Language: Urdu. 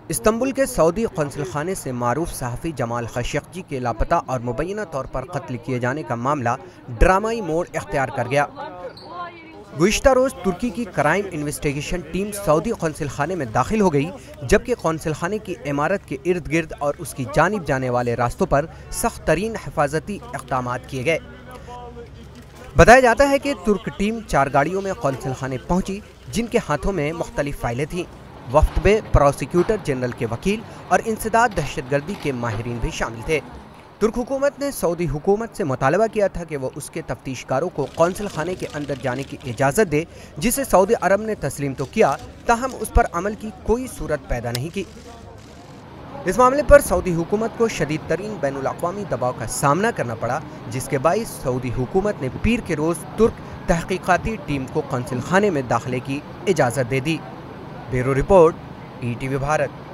استنبول کے سعودی قونصل خانے سے معروف صحافی جمال خاشقجی کے لاپتہ اور مبینہ طور پر قتل کیے جانے کا معاملہ ڈرامائی موڑ اختیار کر گیا۔ گزشتہ روز ترکی کی کرائم انویسٹیگیشن ٹیم سعودی قونصل خانے میں داخل ہو گئی، جبکہ قونصل خانے کی عمارت کے ارد گرد اور اس کی جانب جانے والے راستوں پر سخت ترین حفاظتی اقدامات کیے گئے۔ بتایا جاتا ہے کہ ترک ٹیم 4 گاڑیوں میں قونصل خانے پہنچی، جن کے ہاتھوں میں مختلف فائلیں تھیں۔ وفد میں پروسیکیوٹر جنرل کے وکیل اور انسداد دہشت گردی کے ماہرین بھی شامل تھے۔ ترک حکومت نے سعودی حکومت سے مطالبہ کیا تھا کہ وہ اس کے تفتیش کاروں کو قونصل خانے کے اندر جانے کی اجازت دے، جسے سعودی عرب نے تسلیم تو کیا، تاہم اس پر عمل کی کوئی صورت پیدا نہیں کی۔ اس معاملے پر سعودی حکومت کو شدید ترین بین الاقوامی دباؤ کا سامنا کرنا پڑا، جس کے باعث سعودی حکومت نے پیر کے روز ترک تحقیقاتی ٹیم کو قونصل خانے میں داخلے کی اجازت دے دی۔ Bureau report, ETV Bharat.